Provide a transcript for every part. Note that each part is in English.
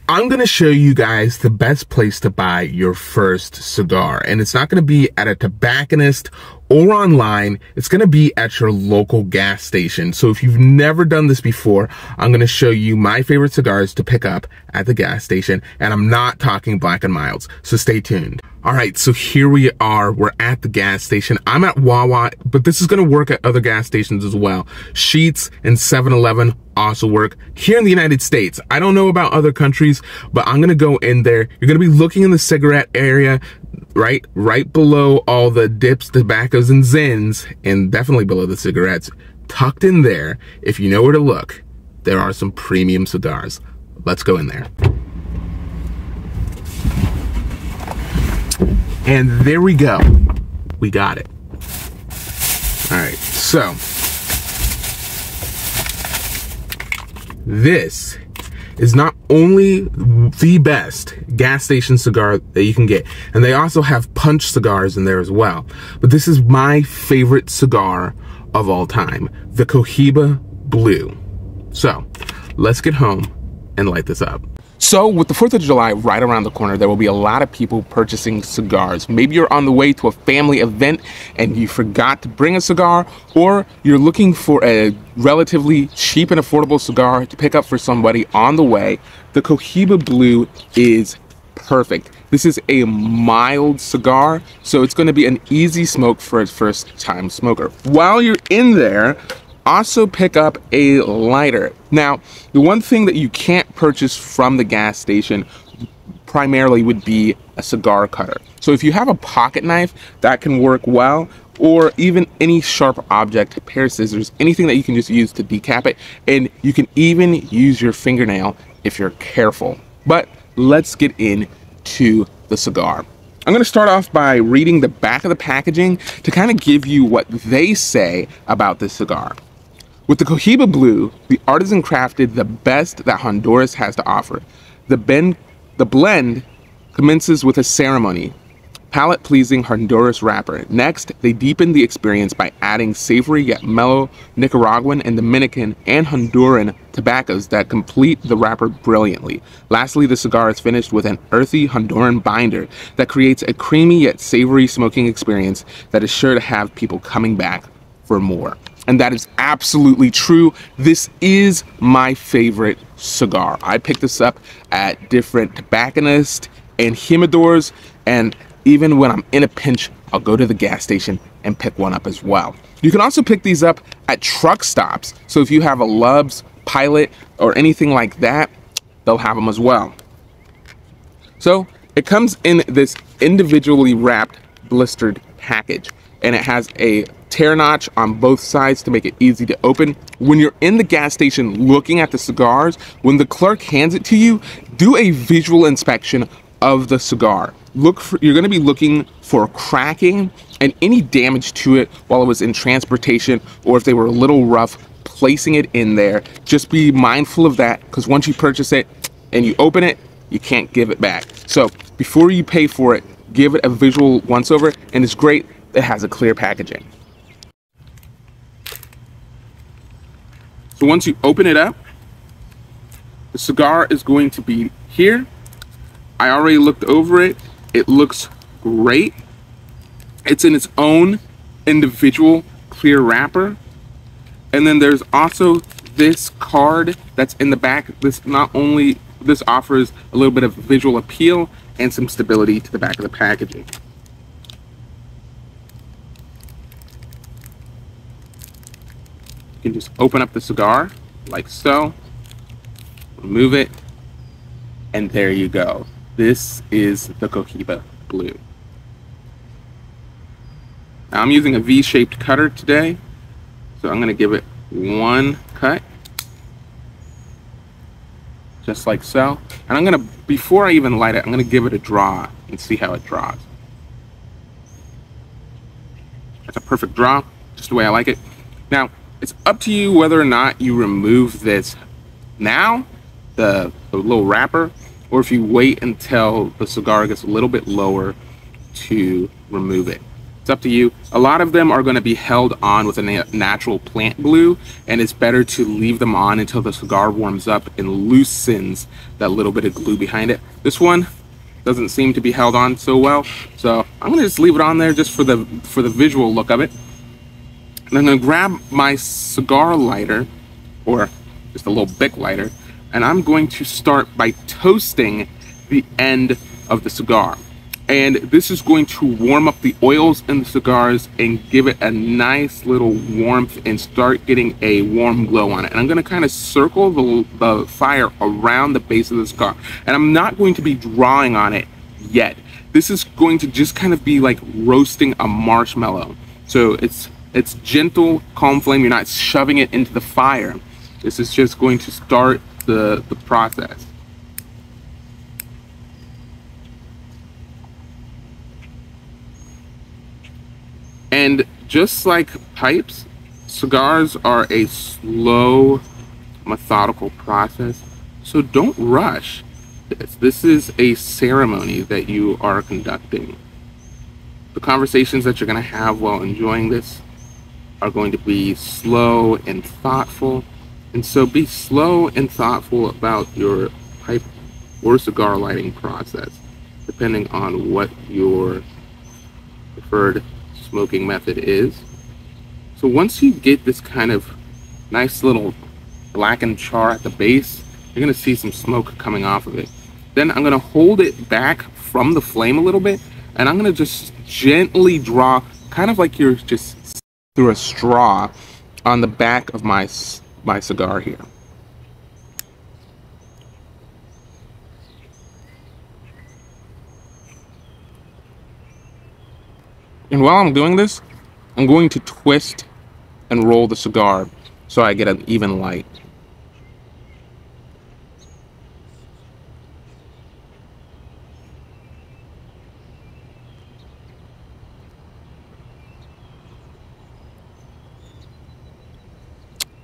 I'm going to show you guys the best place to buy your first cigar. And it's not going to be at a tobacconist or online. It's going to be at your local gas station. So if you've never done this before, I'm going to show you my favorite cigars to pick up at the gas station. And I'm not talking Black & Milds, so stay tuned. All right, so here we are. We're at the gas station. I'm at Wawa, but this is going to work at other gas stations as well. Sheetz and 7-Eleven also work here in the United States. I don't know about other countries, but I'm going to go in there. You're going to be looking in the cigarette area, right below all the dips, tobaccos, and zins, and definitely below the cigarettes. Tucked in there, if you know where to look, there are some premium cigars. Let's go in there. And there we go. We got it. All right, so this is not only the best gas station cigar that you can get, and they also have punch cigars in there as well. But this is my favorite cigar of all time, the Cohiba Blue. So let's get home and light this up. So with the 4th of July right around the corner, there will be a lot of people purchasing cigars. Maybe you're on the way to a family event and you forgot to bring a cigar, or you're looking for a relatively cheap and affordable cigar to pick up for somebody on the way. The Cohiba Blue is perfect. This is a mild cigar, so it's going to be an easy smoke for a first-time smoker. While you're in there, also pick up a lighter. Now, the one thing that you can't purchase from the gas station primarily would be a cigar cutter. So if you have a pocket knife, that can work well, or even any sharp object, a pair of scissors, anything that you can just use to decap it, and you can even use your fingernail if you're careful. But let's get into the cigar. I'm going to start off by reading the back of the packaging to kind of give you what they say about this cigar. With the Cohiba Blue, the artisan crafted the best that Honduras has to offer. The blend commences with a ceremony, palate-pleasing Honduras wrapper. Next, they deepen the experience by adding savory yet mellow Nicaraguan and Dominican and Honduran tobaccos that complete the wrapper brilliantly. Lastly, the cigar is finished with an earthy Honduran binder that creates a creamy yet savory smoking experience that is sure to have people coming back for more. And that is absolutely true. This is my favorite cigar. I picked this up at different tobacconists and humidors, and even when I'm in a pinch, I'll go to the gas station and pick one up as well. You can also pick these up at truck stops. So if you have a Love's, Pilot, or anything like that, they'll have them as well. So it comes in this individually wrapped blistered package, and it has a tear notch on both sides to make it easy to open. When you're in the gas station looking at the cigars, when the clerk hands it to you, do a visual inspection of the cigar. You're going to be looking for cracking and any damage to it while it was in transportation, or if they were a little rough placing it in there. Just be mindful of that, because once you purchase it and you open it, you can't give it back. So before you pay for it, give it a visual once over, and it's great it has a clear packaging. So once you open it up, the cigar is going to be here. I already looked over it. It looks great. It's in its own individual clear wrapper. And then there's also this card that's in the back. This offers a little bit of visual appeal and some stability to the back of the packaging. You can just open up the cigar like so, remove it, and there you go. This is the Cohiba Blue. Now I'm using a V-shaped cutter today, so I'm going to give it one cut, just like so. And I'm going to, before I even light it, I'm going to give it a draw and see how it draws. That's a perfect draw, just the way I like it. Now, it's up to you whether or not you remove this now, the little wrapper, or if you wait until the cigar gets a little bit lower to remove it. It's up to you. A lot of them are going to be held on with a natural plant glue, and it's better to leave them on until the cigar warms up and loosens that little bit of glue behind it. This one doesn't seem to be held on so well, so I'm going to just leave it on there just for the visual look of it. And I'm going to grab my cigar lighter, or just a little Bic lighter, and I'm going to start by toasting the end of the cigar. And this is going to warm up the oils in the cigars and give it a nice little warmth and start getting a warm glow on it. And I'm going to kind of circle the fire around the base of the cigar. And I'm not going to be drawing on it yet. This is going to just kind of be like roasting a marshmallow. So it's gentle, calm flame. You're not shoving it into the fire. This is just going to start the process. And just like pipes, cigars are a slow, methodical process. So don't rush this. This is a ceremony that you are conducting. The conversations that you're going to have while enjoying this are going to be slow and thoughtful. And so be slow and thoughtful about your pipe or cigar lighting process, depending on what your preferred smoking method is. So once you get this kind of nice little blackened char at the base, you're going to see some smoke coming off of it. Then I'm going to hold it back from the flame a little bit, and I'm going to just gently draw, kind of like you're just through a straw, on the back of my cigar here. And while I'm doing this, I'm going to twist and roll the cigar so I get an even light.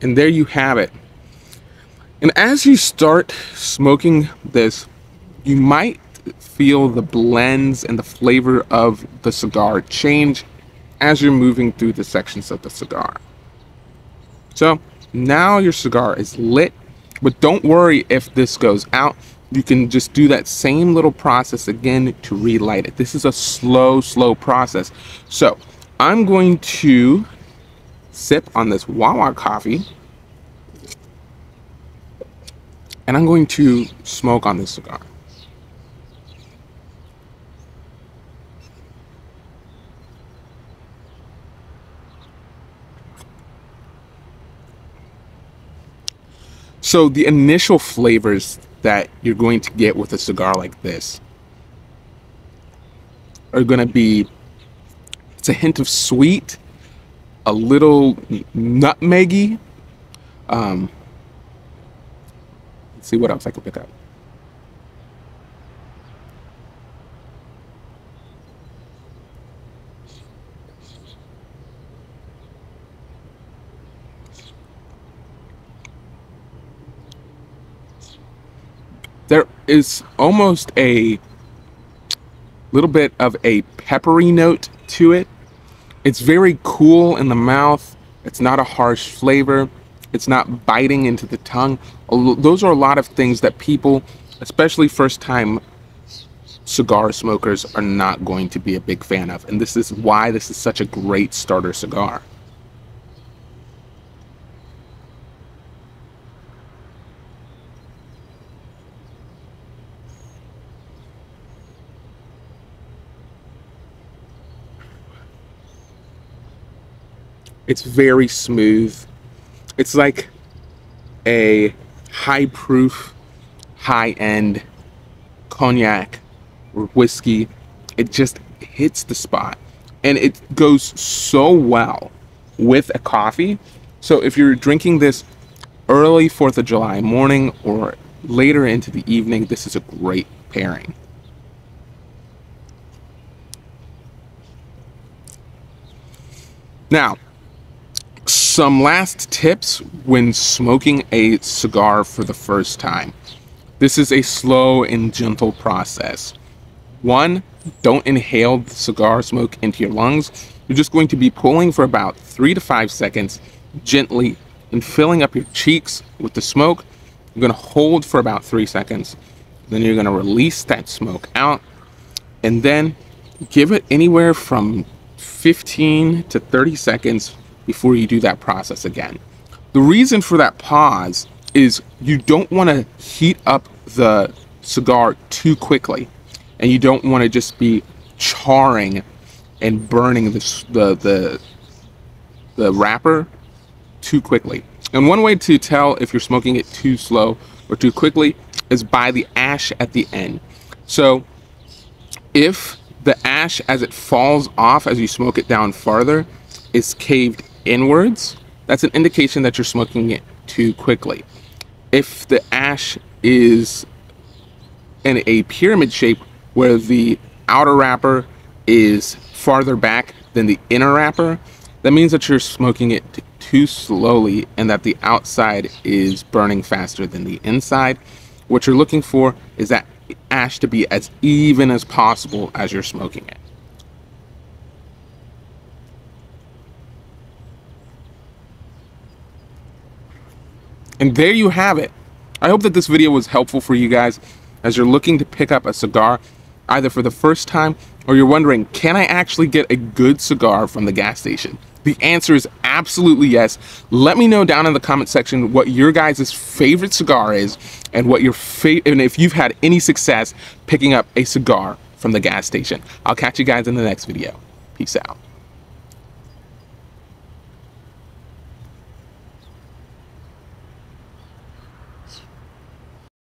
And there you have it. And as you start smoking this, you might feel the blends and the flavor of the cigar change as you're moving through the sections of the cigar. So now your cigar is lit, but don't worry if this goes out. You can just do that same little process again to relight it. This is a slow process. So I'm going to sip on this Wawa coffee, and I'm going to smoke on this cigar. So the initial flavors that you're going to get with a cigar like this are going to be, it's a hint of sweet, a little nutmeggy. Let's see what else I can pick up. There is almost a little bit of a peppery note to it. It's very cool in the mouth. It's not a harsh flavor. It's not biting into the tongue. Those are a lot of things that people, especially first-time cigar smokers, are not going to be a big fan of. And this is why this is such a great starter cigar. It's very smooth. It's like a high-proof, high-end cognac or whiskey. It just hits the spot. And it goes so well with a coffee. So if you're drinking this early 4th of July morning or later into the evening, this is a great pairing. Now, some last tips when smoking a cigar for the first time. This is a slow and gentle process. 1, Don't inhale the cigar smoke into your lungs. You're just going to be pulling for about 3 to 5 seconds gently and filling up your cheeks with the smoke. You're going to hold for about 3 seconds. Then you're going to release that smoke out, and then give it anywhere from 15 to 30 seconds before you do that process again. The reason for that pause is you don't want to heat up the cigar too quickly, and you don't want to just be charring and burning the wrapper too quickly. And one way to tell if you're smoking it too slow or too quickly is by the ash at the end. So if the ash, as it falls off as you smoke it down farther, is caved inwards, that's an indication that you're smoking it too quickly. If the ash is in a pyramid shape where the outer wrapper is farther back than the inner wrapper, that means that you're smoking it too slowly and that the outside is burning faster than the inside. What you're looking for is that ash to be as even as possible as you're smoking it. And there you have it. I hope that this video was helpful for you guys as you're looking to pick up a cigar either for the first time, or you're wondering, can I actually get a good cigar from the gas station? The answer is absolutely yes. Let me know down in the comment section what your guys' favorite cigar is, and what your and if you've had any success picking up a cigar from the gas station. I'll catch you guys in the next video. Peace out.